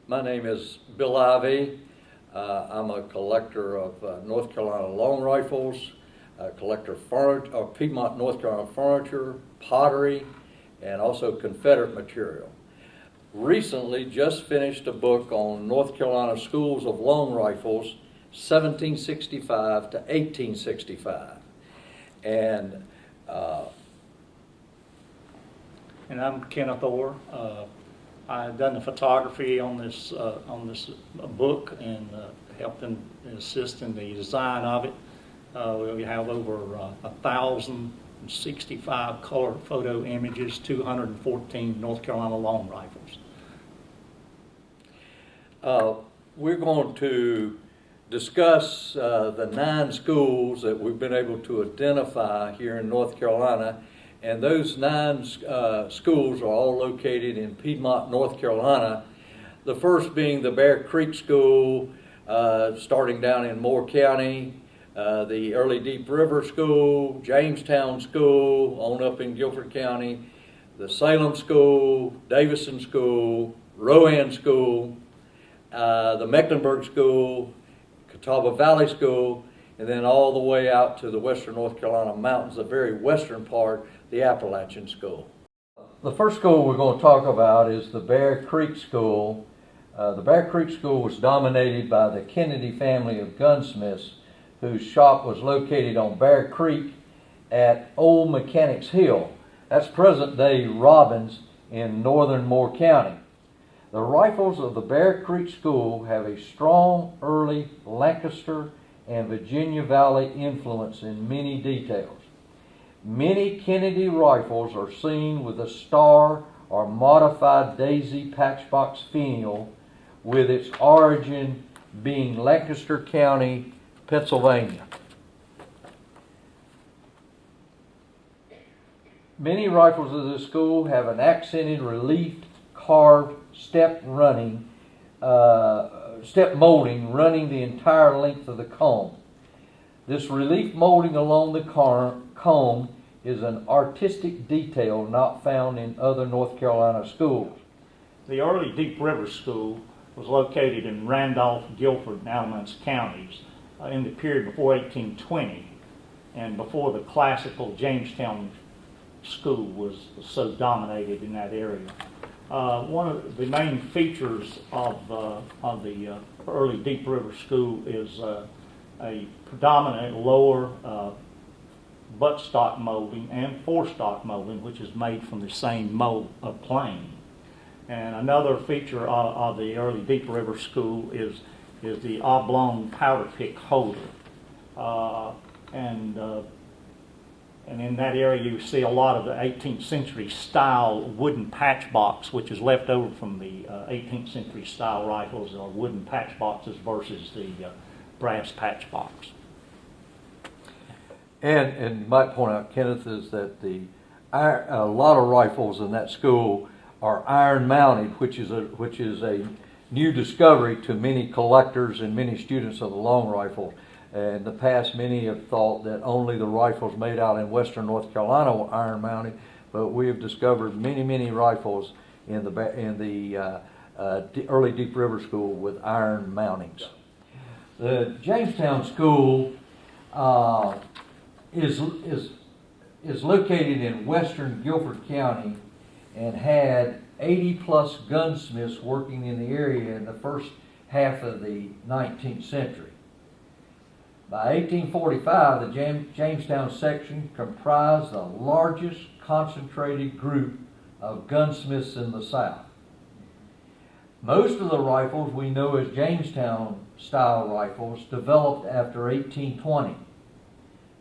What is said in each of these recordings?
My name is Bill Ivey. I'm a collector of North Carolina long rifles, a collector of Piedmont, North Carolina furniture, pottery, and also Confederate material. Recently just finished a book on North Carolina schools of long rifles, 1765 to 1865. And I'm Kenneth Orr. I've done the photography on this book and helped and assist in the design of it. We have over 1,065 color photo images, 214 North Carolina long rifles. We're going to discuss the 9 schools that we've been able to identify here in North Carolina. And those 9 schools are all located in Piedmont, North Carolina. The first being the Bear Creek School, starting down in Moore County, the Early Deep River School, Jamestown School, on up in Guilford County, the Salem School, Davidson School, ROWAN School, the Mecklenburg School, CATAWBA Valley School, and then all the way out to the western North Carolina mountains, the very western part, the Appalachian School. The first school we're going to talk about is the Bear Creek School. The Bear Creek School was dominated by the Kennedy family of gunsmiths, whose shop was located on Bear Creek at Old Mechanics Hill. That's present-day Robbins in northern Moore County. The rifles of the Bear Creek School have a strong early Lancaster and Virginia Valley influence in many details. Many Kennedy rifles are seen with a star or modified daisy patchbox finial, with its origin being Lancaster County, Pennsylvania. Many rifles of this school have an accented relief carved step molding running the entire length of the comb. This relief molding along the comb is an artistic detail not found in other North Carolina schools. The Early Deep River School was located in Randolph, Guilford, and Alamance counties in the period before 1820 and before the classical Jamestown School was so dominated in that area. One of the main features of the Early Deep River School is a predominant lower buttstock molding and forestock molding, which is made from the same mold of plane. And another feature of the Early Deep River School is the oblong powder pick holder. And in that area you see a lot of the 18th century style wooden patch box, which is left over from the 18th century style rifles, or wooden patch boxes versus the brass patch box. And you might point out, Kenneth, is that a lot of rifles in that school are iron mounted, which is a new discovery to many collectors and many students of the long rifle. In the past, many have thought that only the rifles made out in western North Carolina were iron mounted, but we have discovered many rifles in the Early Deep River School with iron mountings. The Jamestown School is located in western Guilford County and had 80+ gunsmiths working in the area in the first half of the 19th century. By 1845, the Jamestown section comprised the largest concentrated group of gunsmiths in the South. Most of the rifles we know as Jamestown style rifles developed after 1820.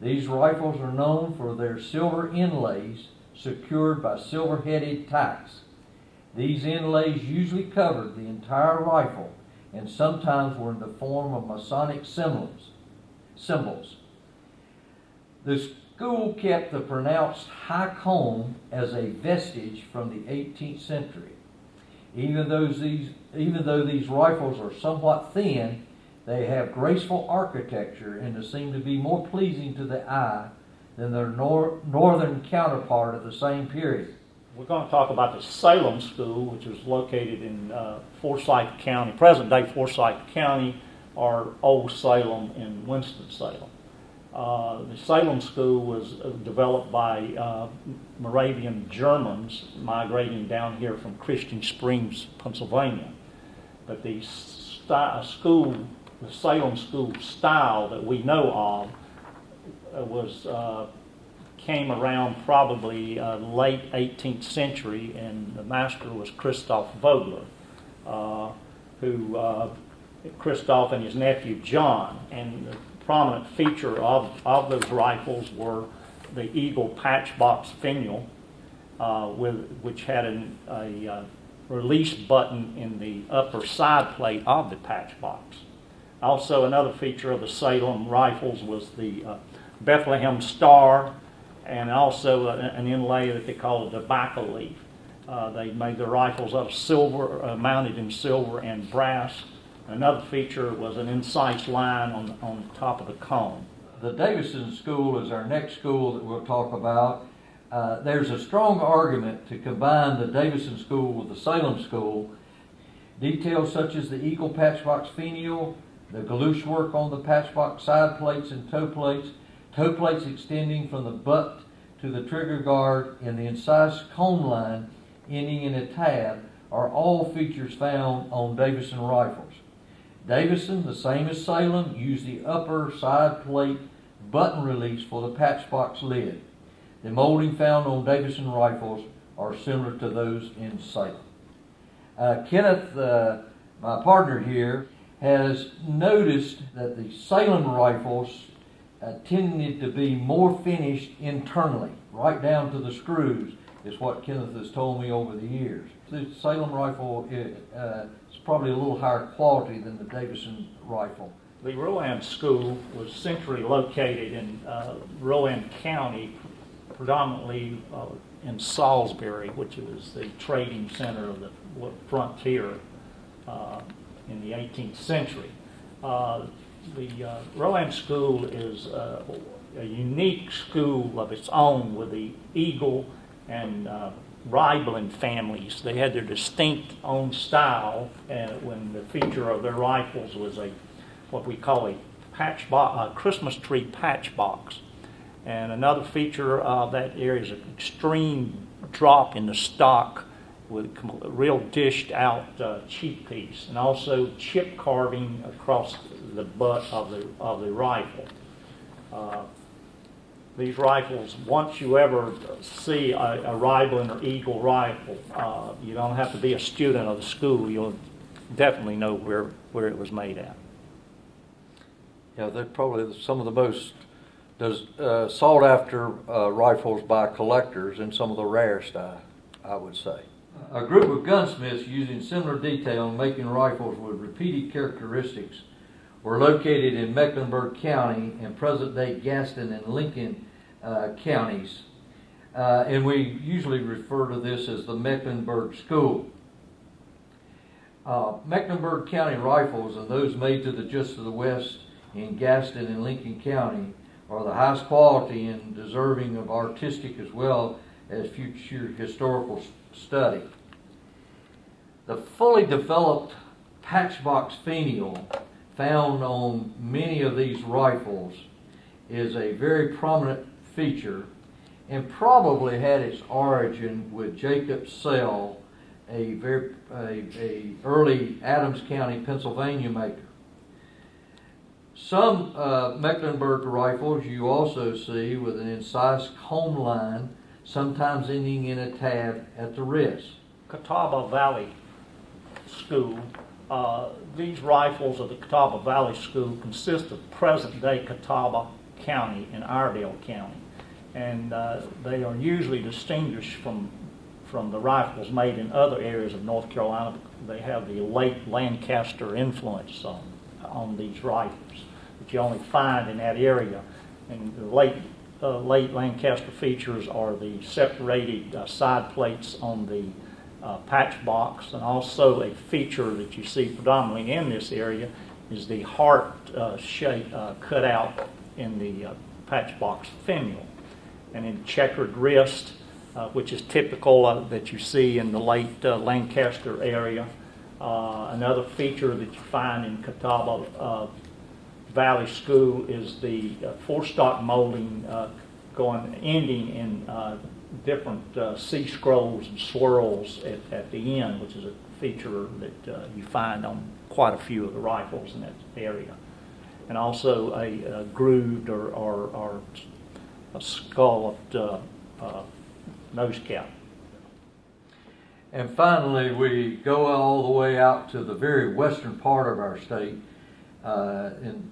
These rifles are known for their silver inlays secured by silver-headed tacks. These inlays usually covered the entire rifle and sometimes were in the form of Masonic symbols. The school kept the pronounced high comb as a vestige from the 18th century. Even though these rifles are somewhat thin, they have graceful architecture and seem to be more pleasing to the eye than their northern counterpart of the same period. We're going to talk about the Salem School, which is located in Forsyth County, present-day Forsyth County, or Old Salem in Winston-Salem. The Salem School was developed by Moravian Germans migrating down here from Christian Springs, Pennsylvania. But the Salem School style that we know of came around probably late 18th century, and the master was Christoph Vogler, Christoph and his nephew John. And the prominent feature of those rifles were the Eagle patchbox finial, which had a release button in the upper side plate of the patchbox. Also, another feature of the Salem rifles was the Bethlehem Star, and also an inlay that they call a tobacco leaf. They made their rifles out of silver, mounted in silver and brass. Another feature was an incise line on the top of the cone. The Davidson School is our next school that we'll talk about. There's a strong argument to combine the Davidson School with the Salem School. Details such as the Eagle patchbox finial, the galoosh work on the patchbox side plates and toe plates extending from the butt to the trigger guard, and the incise cone line ending in a tab are all features found on Davidson rifles. Davidson, the same as Salem, used the upper side plate button release for the patchbox lid. The molding found on Davidson rifles are similar to those in Salem. Kenneth, my partner here, has noticed that the Salem rifles tended to be more finished internally, right down to the screws, is what Kenneth has told me over the years. The Salem rifle is probably a little higher quality than the Davidson rifle. The ROWAN School was centrally located in ROWAN County, predominantly in Salisbury, which was the trading center of the frontier in the 18th century. The ROWAN School is a unique school of its own with the Eagle and Ribelin families. They had their distinct own style, and when the feature of their rifles was what we call a Christmas tree patch box. And another feature of that area is an extreme drop in the stock with a real dished out cheek piece, and also chip carving across the butt of the rifle. These rifles, once you ever see a Ribelin or Eagle rifle, you don't have to be a student of the school. You'll definitely know where it was made at. Yeah, they're probably some of the most sought after rifles by collectors, and some of the rarest, I would say. A group of gunsmiths using similar detail and making rifles with repeated characteristics were located in Mecklenburg County and present-day Gaston and Lincoln counties. And we usually refer to this as the Mecklenburg School. Mecklenburg County rifles, and those made just to the west in Gaston and Lincoln County, are the highest quality and deserving of artistic as well as future historical study. The fully developed patchbox finial found on many of these rifles is a very prominent feature, and probably had its origin with Jacob Sell, a early Adams County, Pennsylvania maker. Some Mecklenburg rifles you also see with an incise cone line, sometimes ending in a tab at the wrist. Catawba Valley School. These rifles of the Catawba Valley School consist of present-day Catawba County and Iredell County, and they are usually distinguished from the rifles made in other areas of North Carolina. They have the late Lancaster influence on these rifles that you only find in that area. And the late Lancaster features are the separated side plates on the patch box, and also a feature that you see predominantly in this area is the heart shape cut out in the patch box finial. And in checkered wrist, which is typical that you see in the late Lancaster area. Another feature that you find in Catawba Valley School is the four-stock molding ending in different C scrolls and swirls at the end, which is a feature that you find on quite a few of the rifles in that area. And also a grooved or a scalloped nose cap. And finally, we go all the way out to the very western part of our state, in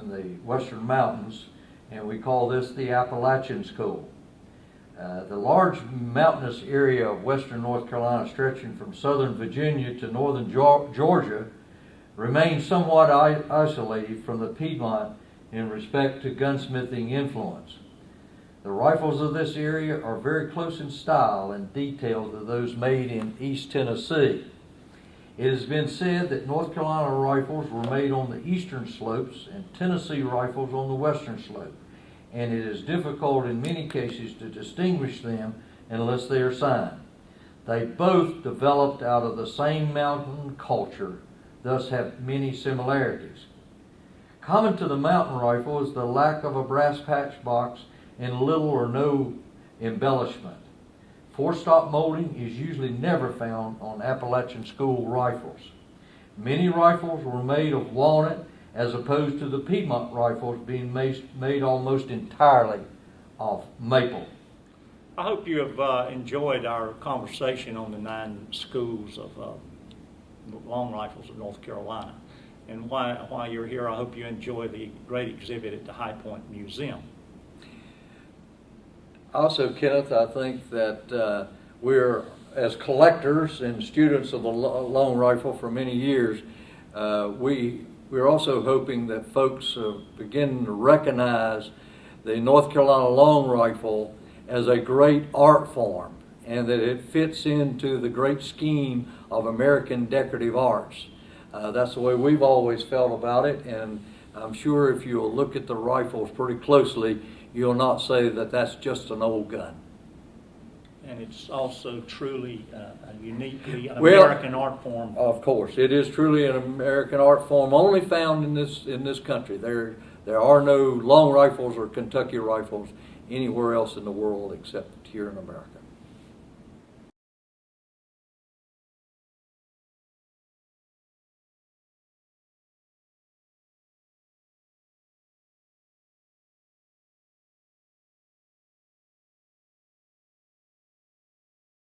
the western mountains, and we call this the Appalachian School. The large mountainous area of western North Carolina, stretching from southern Virginia to northern Georgia, remains somewhat isolated from the Piedmont in respect to gunsmithing influence. The rifles of this area are very close in style and detail to those made in East Tennessee. It has been said that North Carolina rifles were made on the eastern slopes and Tennessee rifles on the western slope, and it is difficult in many cases to distinguish them unless they are signed. They both developed out of the same mountain culture, thus have many similarities. Common to the mountain rifle is the lack of a brass patch box and little or no embellishment. Four-stock molding is usually never found on Appalachian School rifles. Many rifles were made of walnut as opposed to the Piedmont rifles being made almost entirely of maple. I hope you have enjoyed our conversation on the 9 schools of long rifles of North Carolina. And while you're here, I hope you enjoy the great exhibit at the High Point Museum. Also, Kenneth, I think that we're, as collectors and students of the long rifle for many years, we're also hoping that folks begin to recognize the North Carolina long rifle as a great art form, and that it fits into the great scheme of American decorative arts. That's the way we've always felt about it, and I'm sure if you'll look at the rifles pretty closely, you'll not say that that's just an old gun. And it's also truly a uniquely American art form. Of course, it is truly an American art form, only found in this country. There are no long rifles or Kentucky rifles anywhere else in the world except here in America.